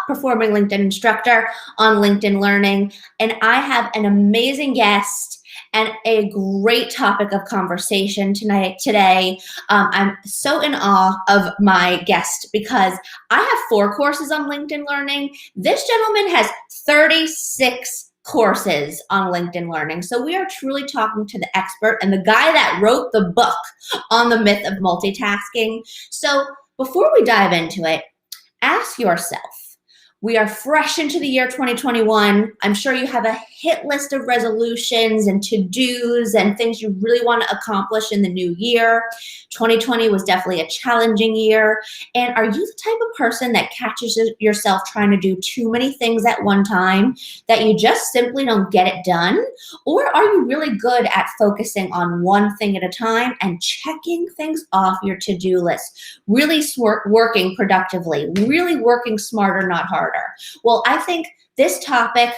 performing LinkedIn instructor on LinkedIn Learning. And I have an amazing guest and a great topic of conversation today. I'm so in awe of my guest because I have 4 courses on LinkedIn Learning. This gentleman has 36 courses on LinkedIn Learning. So we are truly talking to the expert and the guy that wrote the book on the myth of multitasking. So before we dive into it, ask yourself, we are fresh into the year 2021. I'm sure you have a hit list of resolutions and to-dos and things you really want to accomplish in the new year. 2020 was definitely a challenging year. And are you the type of person that catches yourself trying to do too many things at one time that you just simply don't get it done? Or are you really good at focusing on one thing at a time and checking things off your to-do list, really working productively, really working smarter, not harder? Well, I think this topic,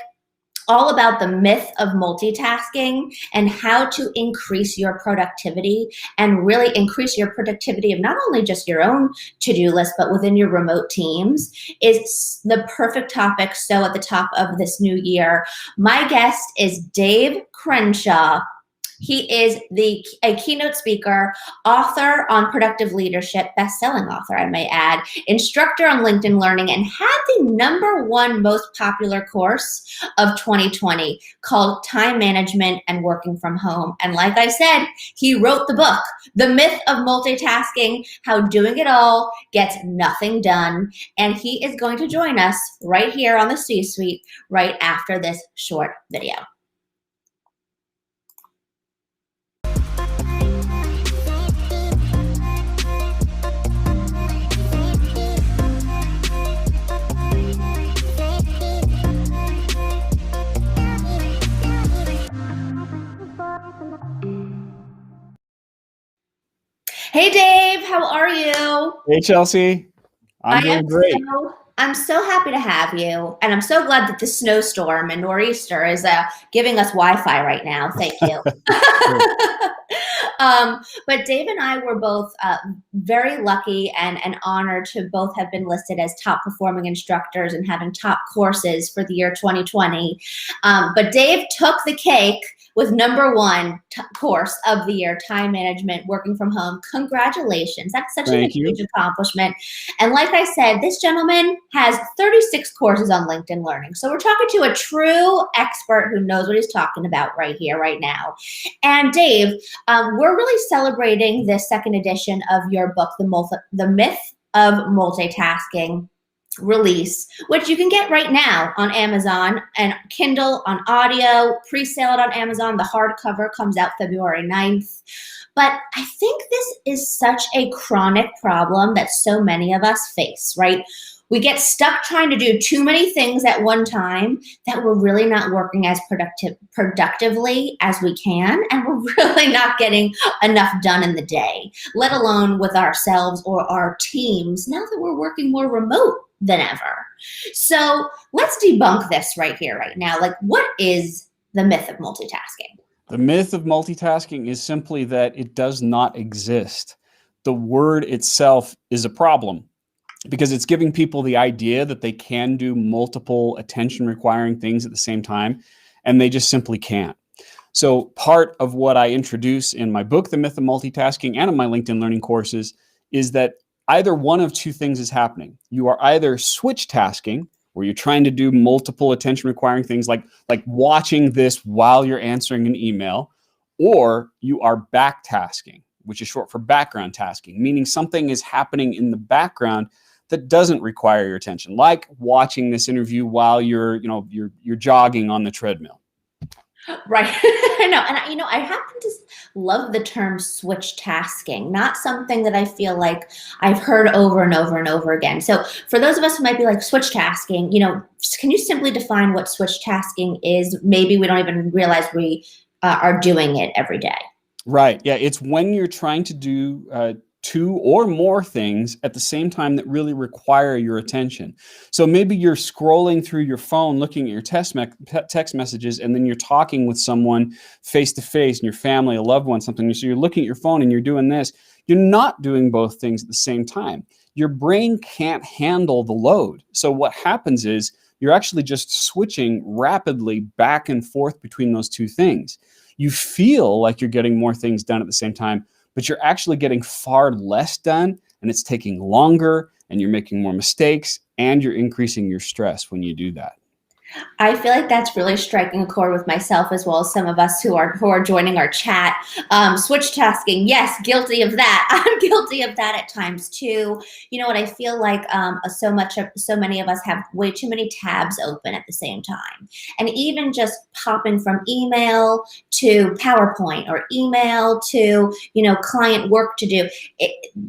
all about the myth of multitasking and how to increase your productivity and really increase your productivity of not only just your own to-do list, but within your remote teams, is the perfect topic. So at the top of this new year, my guest is Dave Crenshaw. He is a keynote speaker, author on productive leadership, best-selling author, I may add, instructor on LinkedIn Learning, and had the #1 most popular course of 2020 called Time Management and Working from Home. And like I said, he wrote the book, The Myth of Multitasking, How Doing It All Gets Nothing Done. And he is going to join us right here on the C-Suite right after this short video. Hey, Dave, how are you? Hey, Chelsea. I'm doing great. I'm so happy to have you, and I'm so glad that the snowstorm and nor'easter is giving us Wi-Fi right now. Thank you. But Dave and I were both very lucky and honored to both have been listed as top performing instructors and having top courses for the year 2020. But Dave took the cake with #1 course of the year, Time Management, Working from Home. Congratulations. That's such a huge accomplishment. And like I said, this gentleman has 36 courses on LinkedIn Learning. So we're talking to a true expert who knows what he's talking about right here, right now. And Dave, we're really celebrating this 2nd edition of your book, The Myth of Multitasking release, which you can get right now on Amazon and Kindle, on audio, pre-sale it on Amazon. The hardcover comes out February 9th. But I think this is such a chronic problem that so many of us face, right? We get stuck trying to do too many things at one time that we're really not working as productively as we can, and we're really not getting enough done in the day, let alone with ourselves or our teams now that we're working more remote than ever. So let's debunk this right here, right now. Like, what is the myth of multitasking? The myth of multitasking is simply that it does not exist. The word itself is a problem because it's giving people the idea that they can do multiple attention requiring things at the same time, and they just simply can't. So part of what I introduce in my book, The Myth of Multitasking, and in my LinkedIn Learning courses is that either one of 2 things is happening. You are either switch tasking, where you're trying to do multiple attention requiring things like watching this while you're answering an email, or you are back tasking, which is short for background tasking, meaning something is happening in the background that doesn't require your attention, like watching this interview while you're jogging on the treadmill. Right. I know. And I happen to love the term switch tasking, not something that I feel like I've heard over and over and over again. So for those of us who might be like switch tasking, can you simply define what switch tasking is? Maybe we don't even realize we are doing it every day. Right. Yeah. It's when you're trying to do 2 or more things at the same time that really require your attention. So maybe you're scrolling through your phone, looking at your text messages, and then you're talking with someone face to face, and your family, a loved one, something. So you're looking at your phone and you're doing this. You're not doing both things at the same time. your brain can't handle the load. So what happens is you're actually just switching rapidly back and forth between those two things. You feel like you're getting more things done at the same time, but you're actually getting far less done, and it's taking longer, and you're making more mistakes, and you're increasing your stress when you do that. I feel like that's really striking a chord with myself, as well as some of us who are joining our chat. Switch tasking, yes, guilty of that. I'm guilty of that at times too. You know what? I feel like so many of us have way too many tabs open at the same time, and even just popping from email to PowerPoint or email to client work to do.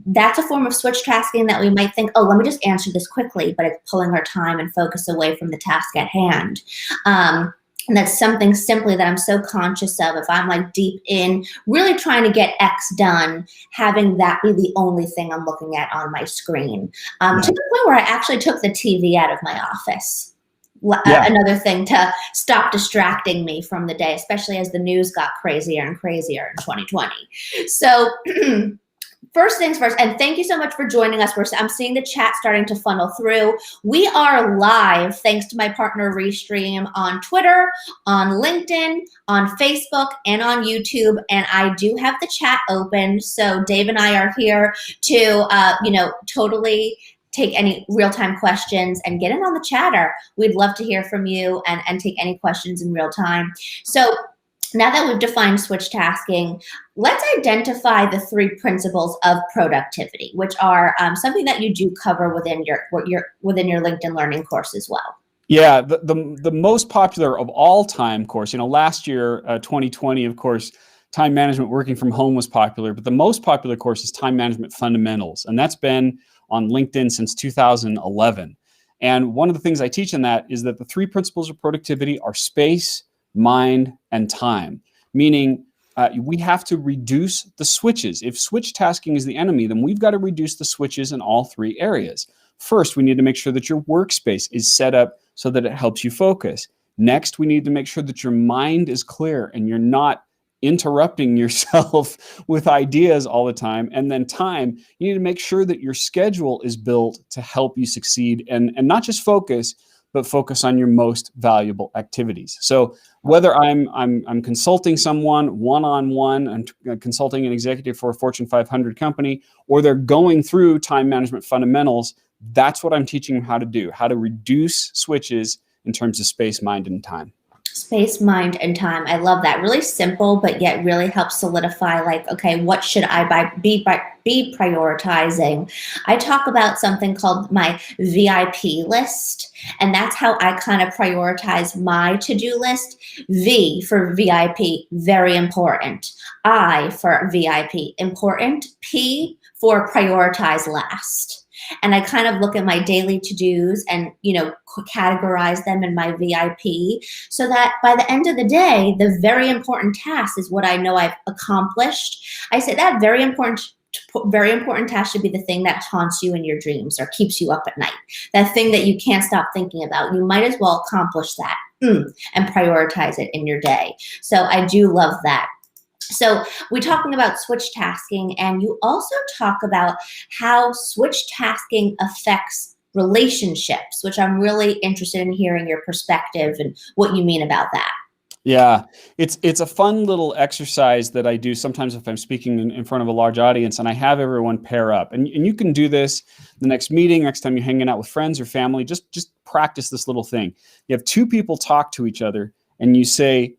That's a form of switch tasking that we might think, oh, let me just answer this quickly, but it's pulling our time and focus away from the task at hand. And that's something simply that I'm so conscious of. If I'm like deep in really trying to get X done, having that be the only thing I'm looking at on my screen, to the point where I actually took the TV out of my office. Another thing to stop distracting me from the day, especially as the news got crazier and crazier in 2020. So first things first, and thank you so much for joining us. I'm seeing the chat starting to funnel through. We are live, thanks to my partner Restream, on Twitter, on LinkedIn, on Facebook, and on YouTube. And I do have the chat open, so Dave and I are here to, totally take any real-time questions and get in on the chatter. We'd love to hear from you and take any questions in real time. So now that we've defined switch tasking, let's identify the 3 principles of productivity, which are something that you do cover within your LinkedIn Learning course as well. Yeah, the most popular of all time course, last year, 2020, of course, time management working from home was popular, but the most popular course is Time Management Fundamentals, and that's been on LinkedIn since 2011. And one of the things I teach in that is that the 3 principles of productivity are space, mind, and time, meaning we have to reduce the switches. If switch tasking is the enemy, then we've got to reduce the switches in all 3 areas. First, we need to make sure that your workspace is set up so that it helps you focus. Next, we need to make sure that your mind is clear and you're not interrupting yourself with ideas all the time. And then time, you need to make sure that your schedule is built to help you succeed and not just focus, but focus on your most valuable activities. So whether I'm consulting someone one-on-one, I'm consulting an executive for a Fortune 500 company, or they're going through time management fundamentals, that's what I'm teaching them how to do, how to reduce switches in terms of space, mind, and time. Space, mind, and time. I love that. Really simple, but yet really helps solidify, like, okay, what should I be prioritizing? I talk about something called my VIP list, and that's how I kind of prioritize my to-do list. V for VIP, very important. I for VIP, important. P for prioritize last. And I kind of look at my daily to-dos and, categorize them in my VIP so that by the end of the day, the very important task is what I know I've accomplished. I say that very important task should be the thing that haunts you in your dreams or keeps you up at night. That thing that you can't stop thinking about. You might as well accomplish that and prioritize it in your day. So I do love that. So we're talking about switch tasking, and you also talk about how switch tasking affects relationships, which I'm really interested in hearing your perspective and what you mean about that. Yeah, it's a fun little exercise that I do sometimes if I'm speaking in front of a large audience, and I have everyone pair up. And you can do this the next meeting, next time you're hanging out with friends or family, just practice this little thing. You have 2 people talk to each other, and you say,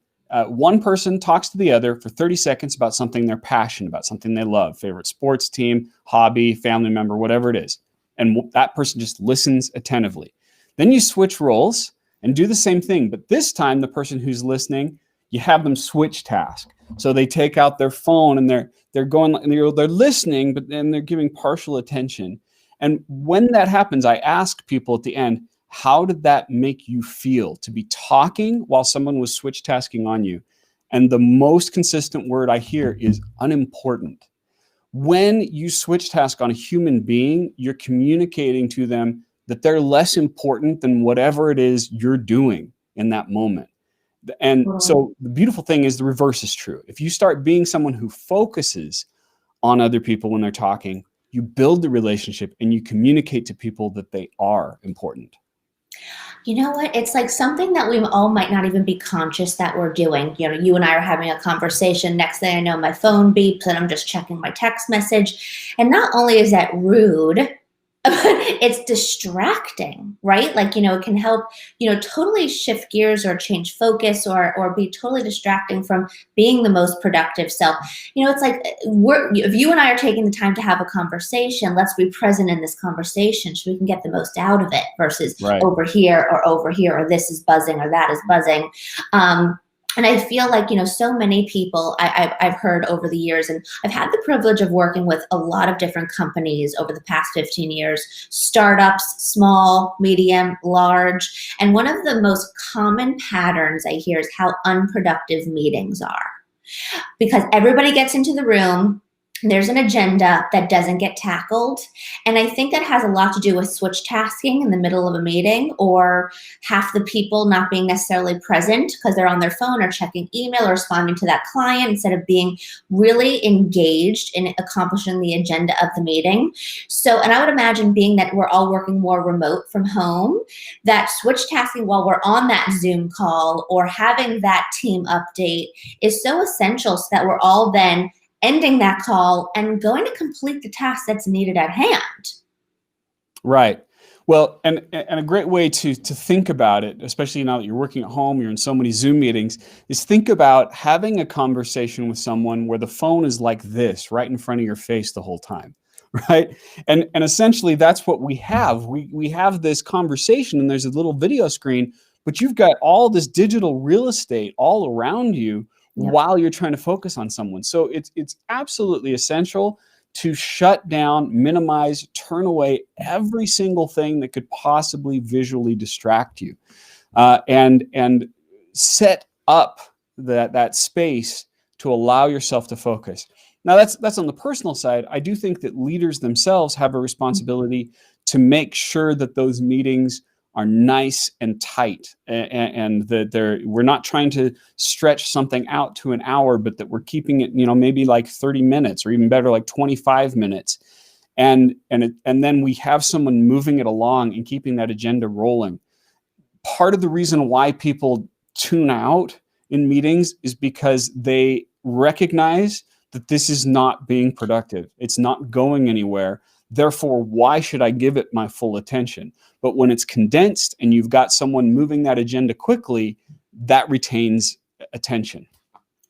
one person talks to the other for 30 seconds about something they're passionate about, something they love, favorite sports team, hobby, family member, whatever it is. And that person just listens attentively. Then you switch roles and do the same thing. But this time, the person who's listening, you have them switch task. So they take out their phone and they're going, they're listening, but then they're giving partial attention. And when that happens, I ask people at the end, how did that make you feel to be talking while someone was switch tasking on you? And the most consistent word I hear is unimportant. When you switch task on a human being, you're communicating to them that they're less important than whatever it is you're doing in that moment. And so the beautiful thing is the reverse is true. If you start being someone who focuses on other people when they're talking, you build the relationship, and you communicate to people that they are important. You know what? It's like something that we all might not even be conscious that we're doing. You know, you and I are having a conversation. Next thing I know, my phone beeps and I'm just checking my text message. And not only is that rude, it's distracting, right? Like, it can help, totally shift gears or change focus or be totally distracting from being the most productive self. It's like if you and I are taking the time to have a conversation, let's be present in this conversation so we can get the most out of it versus Right. over here, or this is buzzing or that is buzzing. And I feel like, so many people I've heard over the years, and I've had the privilege of working with a lot of different companies over the past 15 years, startups, small, medium, large. And one of the most common patterns I hear is how unproductive meetings are. Because everybody gets into the room, there's an agenda that doesn't get tackled. And I think that has a lot to do with switch tasking in the middle of a meeting, or half the people not being necessarily present because they're on their phone or checking email or responding to that client instead of being really engaged in accomplishing the agenda of the meeting. So, and I would imagine, being that we're all working more remote from home, that switch tasking while we're on that Zoom call or having that team update is so essential, so that we're all then ending that call and going to complete the task that's needed at hand. Right. Well, and a great way to think about it, especially now that you're working at home, you're in so many Zoom meetings, is think about having a conversation with someone where the phone is like this, right in front of your face the whole time, right? And essentially that's what we have. We have this conversation and there's a little video screen, but you've got all this digital real estate all around you. Yep. While you're trying to focus on someone. So it's absolutely essential to shut down, minimize, turn away every single thing that could possibly visually distract you, and set up that space to allow yourself to focus. Now that's on the personal side. I do think that leaders themselves have a responsibility to make sure that those meetings are nice and tight, and that we're not trying to stretch something out to an hour, but that we're keeping it, maybe like 30 minutes or even better, like 25 minutes. And then we have someone moving it along and keeping that agenda rolling. Part of the reason why people tune out in meetings is because they recognize that this is not being productive. It's not going anywhere. Therefore, why should I give it my full attention? But when it's condensed and you've got someone moving that agenda quickly, that retains attention.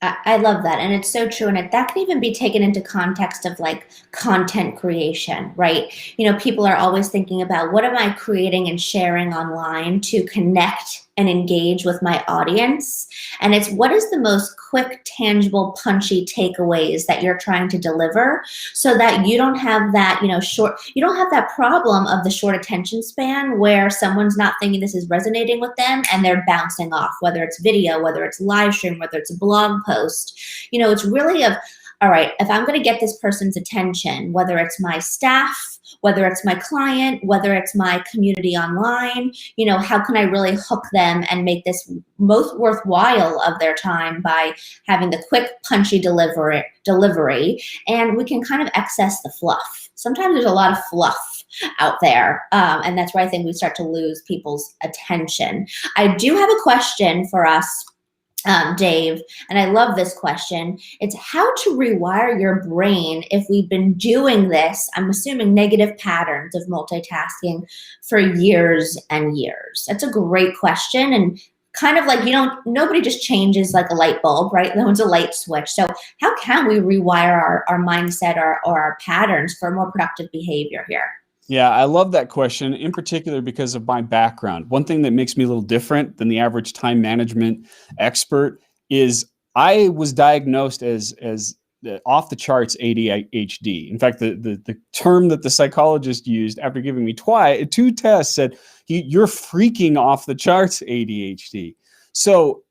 I love that. And it's so true. And that can even be taken into context of like content creation, right? People are always thinking about, what am I creating and sharing online to connect and engage with my audience? And it's, what is the most quick, tangible, punchy takeaways that you're trying to deliver, so that you don't have that, you don't have that problem of the short attention span where someone's not thinking this is resonating with them and they're bouncing off, whether it's video, whether it's live stream, whether it's a blog post. It's really all right, if I'm going to get this person's attention, whether it's my staff, whether it's my client, whether it's my community online, how can I really hook them and make this most worthwhile of their time by having the quick, punchy delivery, and we can kind of access the fluff. Sometimes there's a lot of fluff out there, and that's where I think we start to lose people's attention. I do have a question for us, Dave, and I love this question. It's how to rewire your brain if we've been doing this, I'm assuming negative patterns of multitasking, for years and years. That's a great question, and kind of like, nobody just changes like a light bulb, right? No one's a light switch. So how can we rewire our mindset or our patterns for more productive behavior here? Yeah, I love that question, in particular because of my background. One thing that makes me a little different than the average time management expert is I was diagnosed as off the charts ADHD. In fact, the term that the psychologist used after giving me two tests said, you're freaking off the charts ADHD. So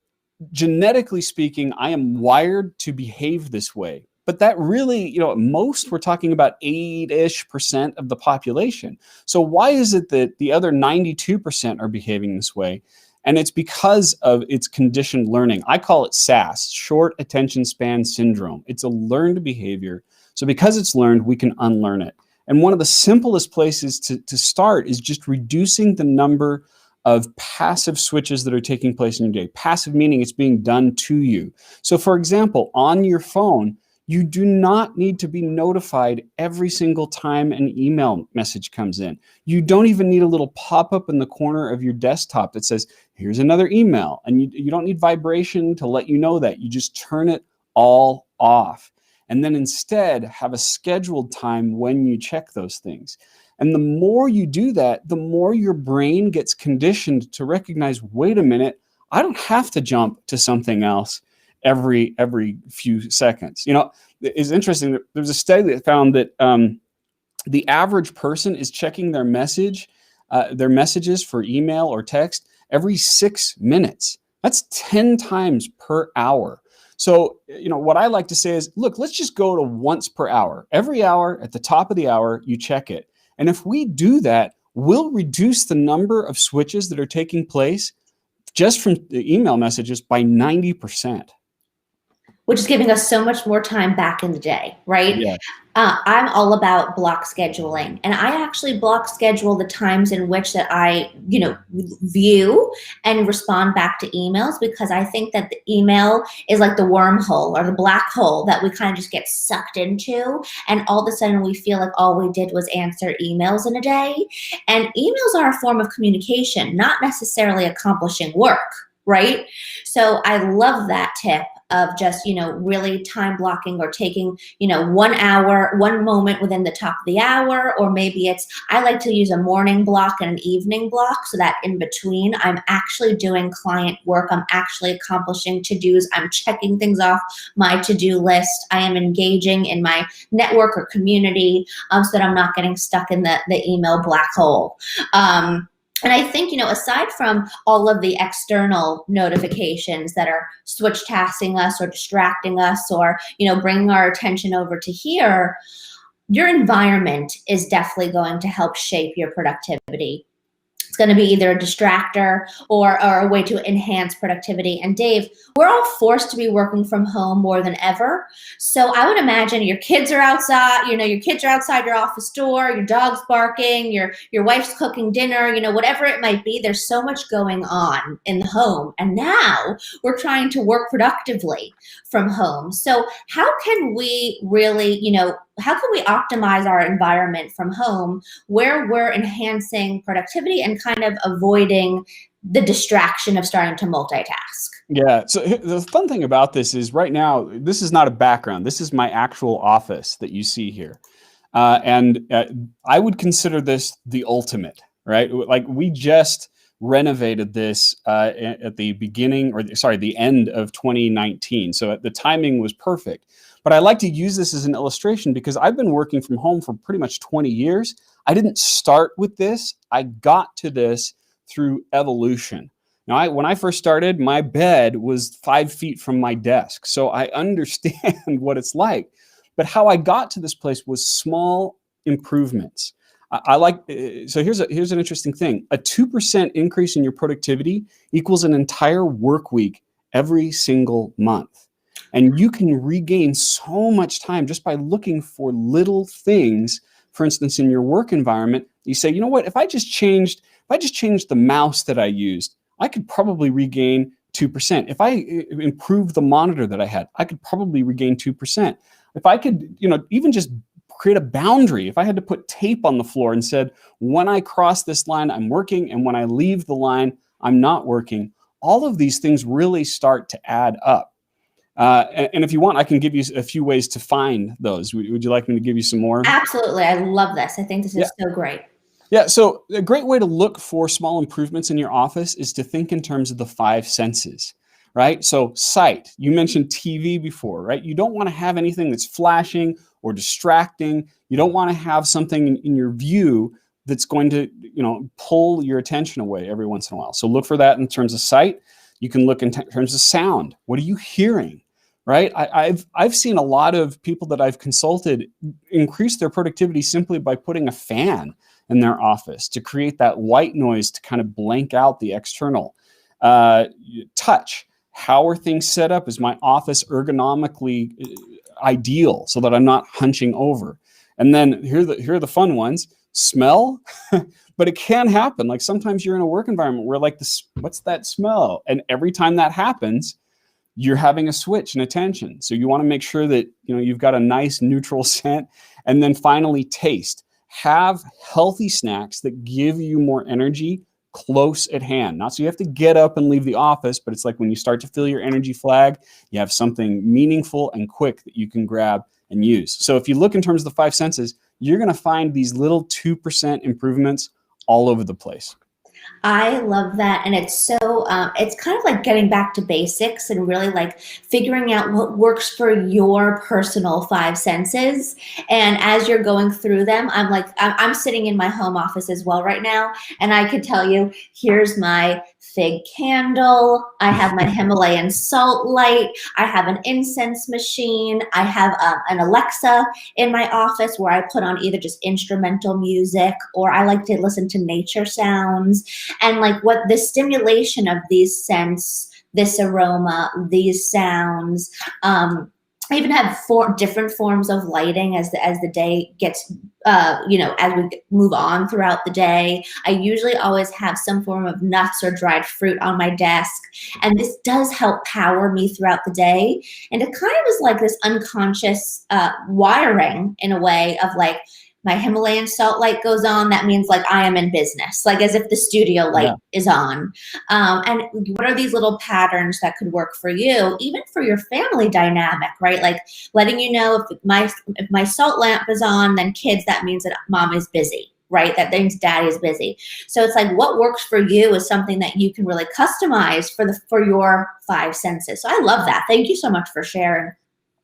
genetically speaking, I am wired to behave this way. But that really, at most we're talking about 8-ish% of the population. So why is it that the other 92% are behaving this way? And it's because of its conditioned learning. I call it SAS, short attention span syndrome. It's a learned behavior. So because it's learned, we can unlearn it. And one of the simplest places to start is just reducing the number of passive switches that are taking place in your day. Passive meaning it's being done to you. So for example, on your phone, you do not need to be notified every single time an email message comes in. You don't even need a little pop-up in the corner of your desktop that says, here's another email. And you don't need vibration to let you know that. You just turn it all off. And then instead have a scheduled time when you check those things. And the more you do that, the more your brain gets conditioned to recognize, wait a minute, I don't have to jump to something else every few seconds. You know, it's interesting. There's a study that found that the average person is checking their messages for email or text every 6 minutes. That's 10 times per hour. So, you know, what I like to say is, look, let's just go to once per hour. Every hour, at the top of the hour, you check it. And if we do that, we'll reduce the number of switches that are taking place just from the email messages by 90%. Which is giving us so much more time back in the day, right? Yeah. I'm all about block scheduling, and I actually block schedule the times in which that I, view and respond back to emails, because I think that the email is like the wormhole or the black hole that we kind of just get sucked into, and all of a sudden we feel like all we did was answer emails in a day. And emails are a form of communication, not necessarily accomplishing work, right? So I love that tip of just, really time blocking or taking, 1 hour, one moment within the top of the hour, or maybe I like to use a morning block and an evening block so that in between I'm actually doing client work. I'm actually accomplishing to-dos. I'm checking things off my to-do list. I am engaging in my network or community so that I'm not getting stuck in the email black hole. And I think, aside from all of the external notifications that are switch tasking us or distracting us or, bringing our attention over to here, your environment is definitely going to help shape your productivity. It's going to be either a distractor or a way to enhance productivity. And Dave, we're all forced to be working from home more than ever. So I would imagine your kids are outside, your kids are outside your office door, your dog's barking, your wife's cooking dinner, whatever it might be. There's so much going on in the home. And now we're trying to work productively from home. So how can we really, how can we optimize our environment from home where we're enhancing productivity and kind of avoiding the distraction of starting to multitask? Yeah. So the fun thing about this is right now, this is not a background. This is my actual office that you see here. And I would consider this the ultimate, right? Like we just renovated this at the the end of 2019. So the timing was perfect. But I like to use this as an illustration because I've been working from home for pretty much 20 years. I didn't start with this. I got to this through evolution. Now, when I first started, my bed was 5 feet from my desk. So I understand what it's like. But how I got to this place was small improvements. So here's an interesting thing. A 2% increase in your productivity equals an entire work week every single month. And you can regain so much time just by looking for little things. For instance, in your work environment, you say, you know what, if I just changed the mouse that I used, I could probably regain 2%. If I improved the monitor that I had, I could probably regain 2%. If I could, even just create a boundary, if I had to put tape on the floor and said, when I cross this line, I'm working, and when I leave the line, I'm not working, all of these things really start to add up. And if you want, I can give you a few ways to find those. Would you like me to give you some more? Absolutely. I love this. I think this is so great. Yeah. So a great way to look for small improvements in your office is to think in terms of the 5 senses, right? So sight, you mentioned TV before, right? You don't want to have anything that's flashing or distracting. You don't want to have something in your view that's going to, pull your attention away every once in a while. So look for that in terms of sight. You can look in terms of sound. What are you hearing, right? I've seen a lot of people that I've consulted increase their productivity simply by putting a fan in their office to create that white noise to kind of blank out the external. Touch. How are things set up? Is my office ergonomically ideal so that I'm not hunching over? And then here are the fun ones. Smell, but it can happen. Like sometimes you're in a work environment where like this, what's that smell? And every time that happens, you're having a switch in attention. So you want to make sure that, you know, you've got a nice neutral scent. And then finally, taste. Have healthy snacks that give you more energy close at hand. Not so you have to get up and leave the office, but it's like when you start to feel your energy flag, you have something meaningful and quick that you can grab and use. So if you look in terms of the five senses, you're going to find these little 2% improvements all over the place. I love that. And it's so, it's kind of like getting back to basics and really like figuring out what works for your personal five senses. And as you're going through them, I'm sitting in my home office as well right now. And I could tell you, here's my fig candle. I have my Himalayan salt light. I have an incense machine. I have an Alexa in my office where I put on either just instrumental music or I like to listen to nature sounds. And like what the stimulation of these scents, this aroma, these sounds, I even have 4 different forms of lighting as the day gets, as we move on throughout the day. I usually always have some form of nuts or dried fruit on my desk. And this does help power me throughout the day. And it kind of is like this unconscious wiring in a way of like, my Himalayan salt light goes on, that means like I am in business, like as if the studio light is on. And what are these little patterns that could work for you, even for your family dynamic, right? Like letting you know if my salt lamp is on, then kids, that means that mom is busy, right? That means daddy is busy. So it's like what works for you is something that you can really customize for your five senses. So I love that. Thank you so much for sharing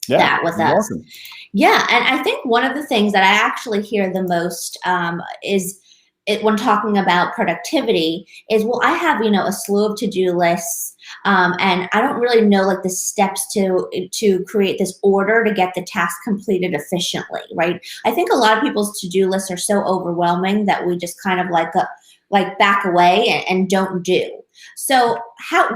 that with us. Welcome. Yeah, and I think one of the things that I actually hear the most is when talking about productivity is, well, I have, a slew of to-do lists, and I don't really know like the steps to create this order to get the task completed efficiently, right? I think a lot of people's to-do lists are so overwhelming that we just kind of like back away and don't do. So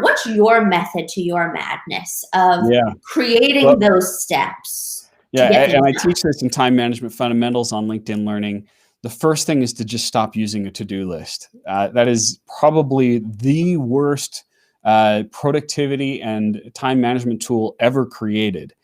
what's your method to your madness of creating those steps? Yeah, and I teach this in time management fundamentals on LinkedIn Learning. The first thing is to just stop using a to-do list. That is probably the worst productivity and time management tool ever created.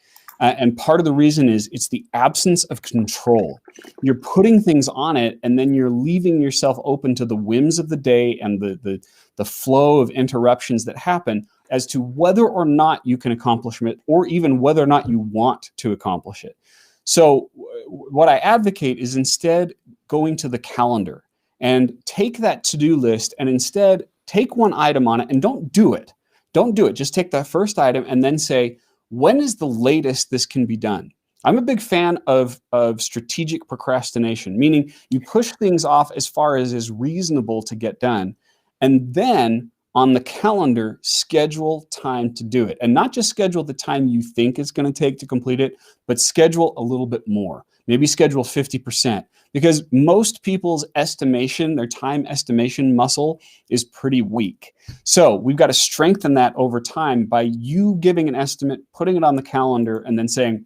And part of the reason is it's the absence of control. You're putting things on it, and then you're leaving yourself open to the whims of the day and the flow of interruptions that happen as to whether or not you can accomplish it, or even whether or not you want to accomplish it. So what I advocate is instead going to the calendar and take that to-do list and instead take one item on it and don't do it. Don't do it. Just take that first item and then say, when is the latest this can be done? I'm a big fan of strategic procrastination, meaning you push things off as far as is reasonable to get done. And then on the calendar, schedule time to do it. And not just schedule the time you think it's going to take to complete it, but schedule a little bit more. Maybe schedule 50%. Because most people's estimation, their time estimation muscle is pretty weak. So we've got to strengthen that over time by you giving an estimate, putting it on the calendar, and then saying,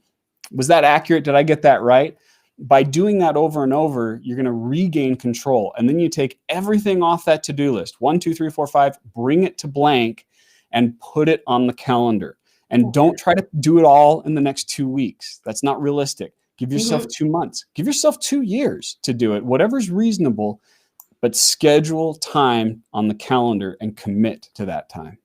was that accurate? Did I get that right? By doing that over and over, you're going to regain control. And then you take everything off that to-do list, 1, 2, 3, 4, 5, bring it to blank and put it on the calendar. And don't try to do it all in the next 2 weeks. That's not realistic. Give yourself 2 months. Give yourself 2 years to do it, whatever's reasonable, but schedule time on the calendar and commit to that time.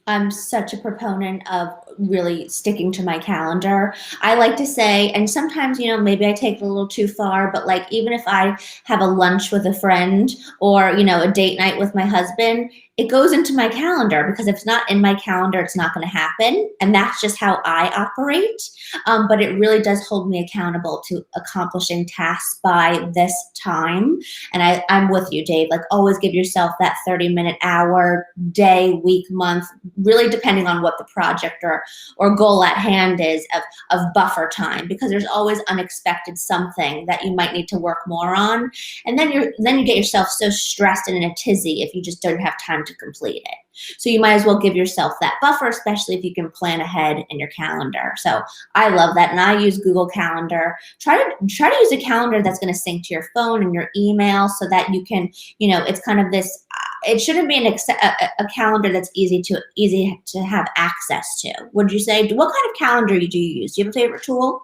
I'm such a proponent of really sticking to my calendar. I like to say, and sometimes, maybe I take it a little too far, but like, even if I have a lunch with a friend or, a date night with my husband, it goes into my calendar, because if it's not in my calendar, it's not going to happen. And that's just how I operate. But it really does hold me accountable to accomplishing tasks by this time. And I'm with you, Dave. Like, always give yourself that 30-minute, hour, day, week, month, really depending on what the project or goal at hand is of buffer time, because there's always unexpected something that you might need to work more on. And then you get yourself so stressed and in a tizzy if you just don't have time to complete it. So you might as well give yourself that buffer, especially if you can plan ahead in your calendar. So I love that. And I use Google Calendar. Try to use a calendar that's going to sync to your phone and your email so that you can, it's kind of this, it shouldn't be a calendar that's easy to have access to. Would you say, what kind of calendar do you use? Do you have a favorite tool?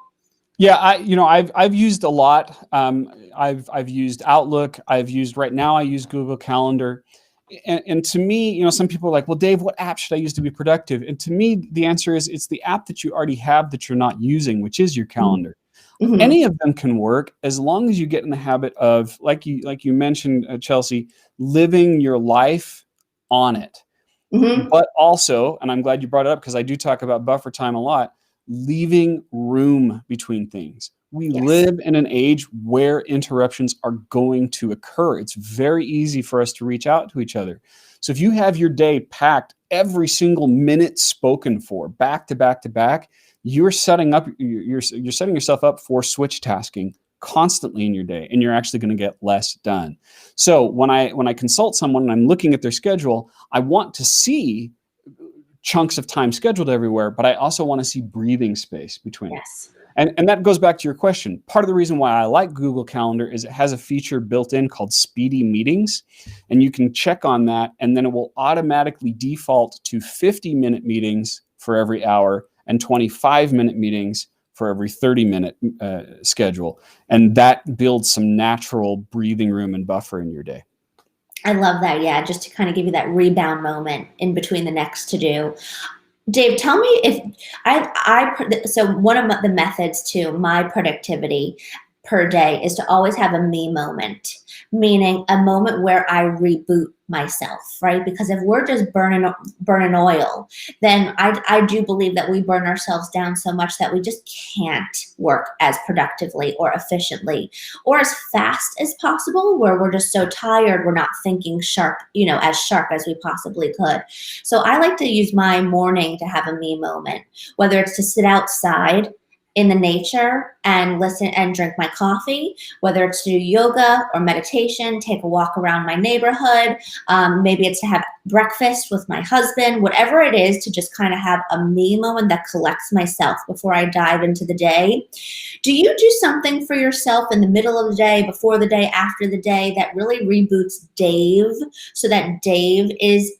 Yeah, I've used a lot. I've used Outlook. Right now I use Google Calendar. And to me, some people are like, well, Dave, what app should I use to be productive? And to me, the answer is it's the app that you already have that you're not using, which is your calendar. Mm-hmm. Any of them can work as long as you get in the habit of, like you mentioned, Chelsea, living your life on it. Mm-hmm. But also, and I'm glad you brought it up because I do talk about buffer time a lot, leaving room between things. We live in an age where interruptions are going to occur. It's very easy for us to reach out to each other. So if you have your day packed, every single minute spoken for, back to back to back, you're setting yourself up for switch tasking constantly in your day, and you're actually going to get less done. So when I consult someone and I'm looking at their schedule, I want to see chunks of time scheduled everywhere, but I also want to see breathing space between it. And that goes back to your question. Part of the reason why I like Google Calendar is it has a feature built in called Speedy Meetings, and you can check on that, and then it will automatically default to 50-minute meetings for every hour and 25-minute meetings for every 30-minute schedule. And that builds some natural breathing room and buffer in your day. I love that. Yeah, just to kind of give you that rebound moment in between the next to do. Dave, tell me if so one of the methods to my productivity per day is to always have a me moment, meaning a moment where I reboot myself, right? Because if we're just burning oil, then I do believe that we burn ourselves down so much that we just can't work as productively or efficiently or as fast as possible, where we're just so tired, we're not thinking sharp, as sharp as we possibly could. So I like to use my morning to have a me moment, whether it's to sit outside in the nature and listen and drink my coffee, whether it's to do yoga or meditation, take a walk around my neighborhood. Maybe it's to have breakfast with my husband, whatever it is, to just kind of have a me moment that collects myself before I dive into the day. Do you do something for yourself in the middle of the day, before the day, after the day that really reboots Dave so that Dave is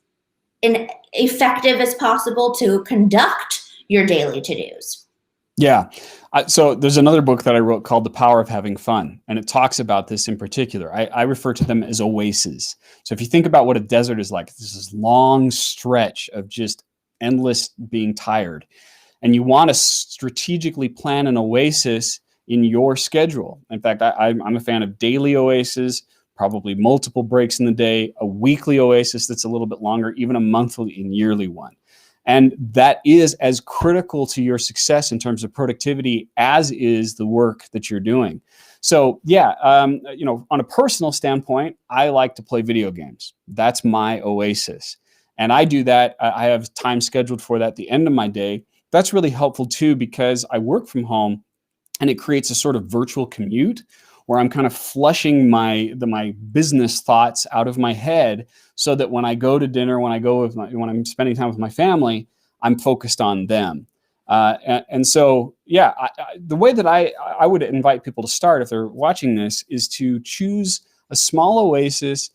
effective as possible to conduct your daily to-dos? Yeah. So there's another book that I wrote called The Power of Having Fun, and it talks about this in particular. I refer to them as oases. So if you think about what a desert is like, this is long stretch of just endless being tired. And you want to strategically plan an oasis in your schedule. In fact, I'm a fan of daily oases, probably multiple breaks in the day, a weekly oasis that's a little bit longer, even a monthly and yearly one. And that is as critical to your success in terms of productivity as is the work that you're doing. So yeah, on a personal standpoint, I like to play video games. That's my oasis. And I do that. I have time scheduled for that at the end of my day. That's really helpful too, because I work from home and it creates a sort of virtual commute where I'm kind of flushing my business thoughts out of my head, so that when I go to dinner, when I'm spending time with my family, I'm focused on them. And so, yeah, the way that I would invite people to start if they're watching this is to choose a small oasis,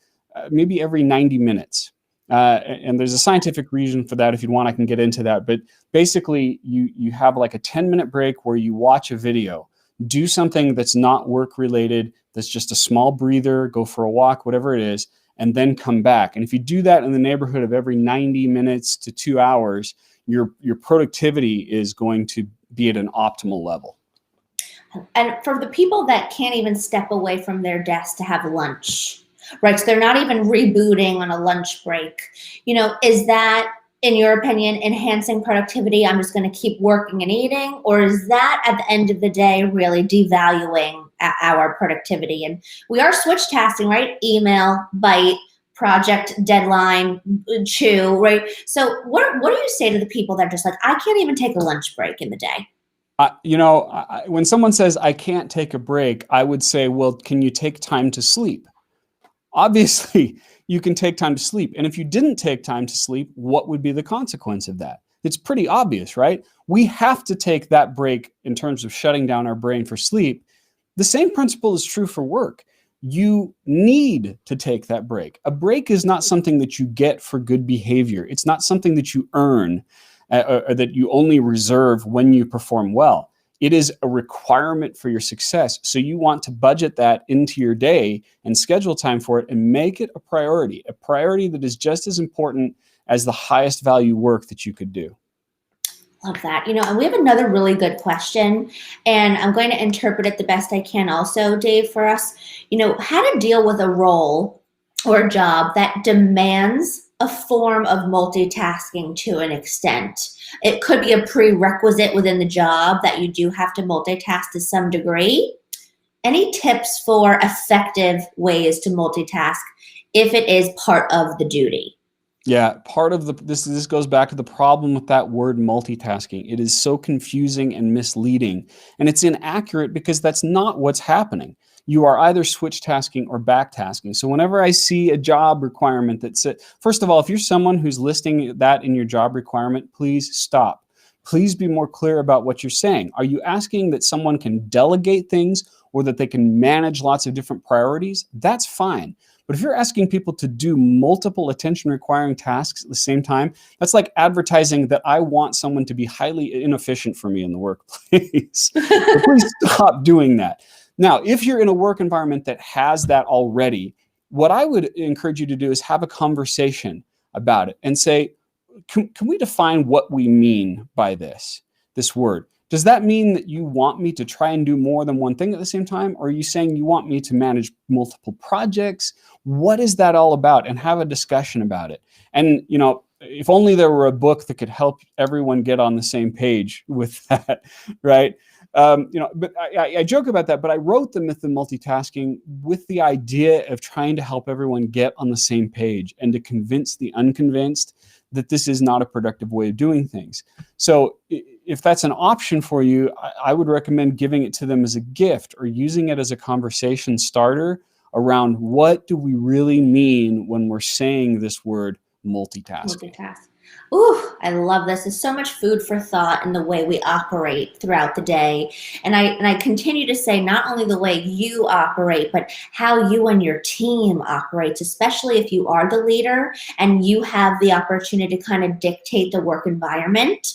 maybe every 90 minutes. And there's a scientific reason for that. If you'd want, I can get into that. But basically, you have like a 10-minute break where you watch a video. Do something that's not work related, that's just a small breather, go for a walk, whatever it is, and then come back. And if you do that in the neighborhood of every 90 minutes to 2 hours, your productivity is going to be at an optimal level. And for the people that can't even step away from their desk to have lunch, right? So they're not even rebooting on a lunch break. Is that, in your opinion, enhancing productivity? I'm just going to keep working and eating? Or is that at the end of the day really devaluing our productivity? And we are switch tasking, right? Email, bite, project, deadline, chew, right? So what do you say to the people that are just like, I can't even take a lunch break in the day? When someone says I can't take a break, I would say, well, can you take time to sleep? Obviously, you can take time to sleep. And if you didn't take time to sleep, what would be the consequence of that? It's pretty obvious, right? We have to take that break in terms of shutting down our brain for sleep. The same principle is true for work. You need to take that break. A break is not something that you get for good behavior. It's not something that you earn or that you only reserve when you perform well. It is a requirement for your success. So you want to budget that into your day and schedule time for it and make it a priority that is just as important as the highest value work that you could do. Love that. And we have another really good question, and I'm going to interpret it the best I can also, Dave, for us. How to deal with a role or a job that demands a form of multitasking to an extent. It could be a prerequisite within the job that you do have to multitask to some degree. Any tips for effective ways to multitask if it is part of the duty? Yeah, part of this goes back to the problem with that word multitasking. It is so confusing and misleading, and it's inaccurate because that's not what's happening. You are either switch tasking or back tasking. So whenever I see a job requirement that says, first of all, if you're someone who's listing that in your job requirement, please stop. Please be more clear about what you're saying. Are you asking that someone can delegate things or that they can manage lots of different priorities? That's fine. But if you're asking people to do multiple attention requiring tasks at the same time, that's like advertising that I want someone to be highly inefficient for me in the workplace. So please stop doing that. Now, if you're in a work environment that has that already, what I would encourage you to do is have a conversation about it and say, can we define what we mean by this word? Does that mean that you want me to try and do more than one thing at the same time? Or are you saying you want me to manage multiple projects? What is that all about? And have a discussion about it. And, if only there were a book that could help everyone get on the same page with that, right? But I joke about that, but I wrote The Myth of Multitasking with the idea of trying to help everyone get on the same page and to convince the unconvinced that this is not a productive way of doing things. So if that's an option for you, I would recommend giving it to them as a gift or using it as a conversation starter around what do we really mean when we're saying this word multitasking. Ooh, I love this. There's so much food for thought in the way we operate throughout the day. And I continue to say not only the way you operate, but how you and your team operates, especially if you are the leader and you have the opportunity to kind of dictate the work environment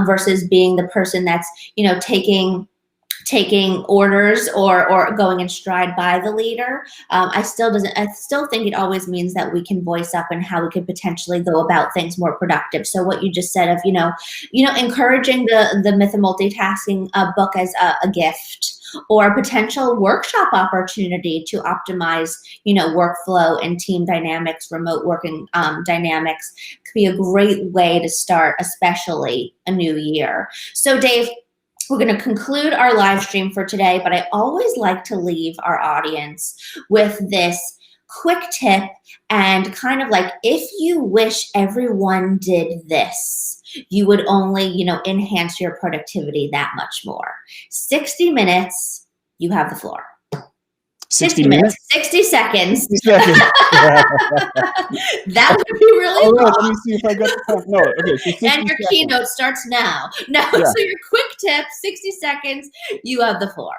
versus being the person that's, taking orders or going in stride by the leader. I still think it always means that we can voice up and how we could potentially go about things more productive. So what you just said of, encouraging the Myth of Multitasking book as a gift or a potential workshop opportunity to optimize, workflow and team dynamics, remote working dynamics could be a great way to start, especially a new year. So Dave, we're going to conclude our live stream for today, but I always like to leave our audience with this quick tip and kind of like, if you wish everyone did this, you would only, enhance your productivity that much more. 60 minutes, you have the floor. 60 minutes? 60 seconds. 60 seconds. That would be really long. Right, let me see if I got the point. No, okay. So and your keynote starts now. No, yeah. So your quick tip, 60 seconds, you have the floor.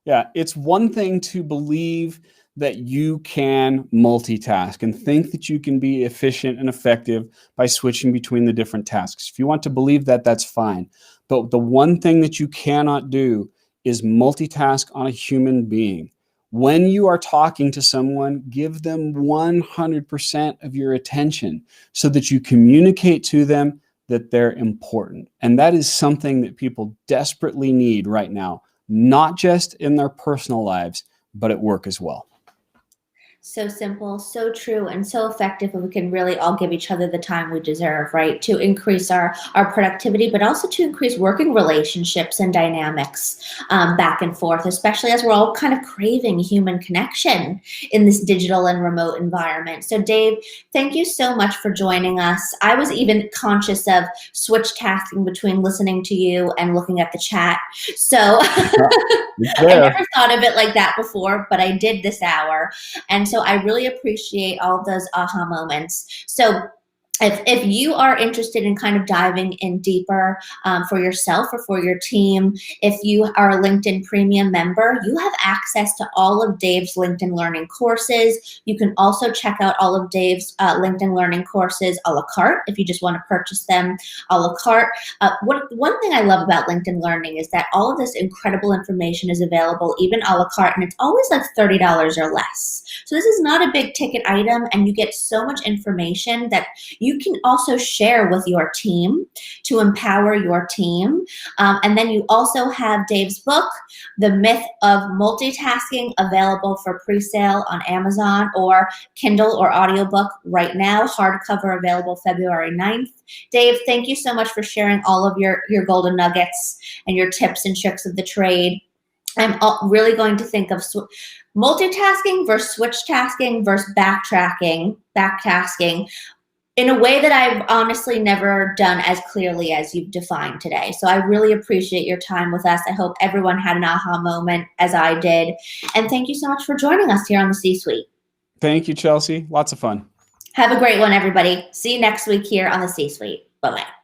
Yeah, it's one thing to believe that you can multitask and think that you can be efficient and effective by switching between the different tasks. If you want to believe that, that's fine. But the one thing that you cannot do is multitask on a human being. When you are talking to someone, give them 100% of your attention so that you communicate to them that they're important. And that is something that people desperately need right now, not just in their personal lives, but at work as well. So simple, so true, and so effective, and we can really all give each other the time we deserve, right? To increase our productivity, but also to increase working relationships and dynamics back and forth, especially as we're all kind of craving human connection in this digital and remote environment. So Dave, thank you so much for joining us. I was even conscious of switch tasking between listening to you and looking at the chat. So I never thought of it like that before, but I did this hour. And so I really appreciate all of those aha moments. So if you are interested in kind of diving in deeper for yourself or for your team, if you are a LinkedIn Premium member, you have access to all of Dave's LinkedIn Learning courses. You can also check out all of Dave's LinkedIn Learning courses a la carte if you just want to purchase them a la carte. One thing I love about LinkedIn Learning is that all of this incredible information is available even a la carte, and it's always like $30 or less. So this is not a big ticket item, and you get so much information that you can also share with your team to empower your team. And then you also have Dave's book, The Myth of Multitasking, available for pre-sale on Amazon or Kindle or audiobook right now, hardcover available February 9th. Dave, thank you so much for sharing all of your golden nuggets and your tips and tricks of the trade. I'm really going to think of multitasking versus switch tasking versus backtasking in a way that I've honestly never done as clearly as you've defined today. So I really appreciate your time with us. I hope everyone had an aha moment as I did. And thank you so much for joining us here on the C-Suite. Thank you, Chelsea. Lots of fun. Have a great one, everybody. See you next week here on the C-Suite. Bye-bye.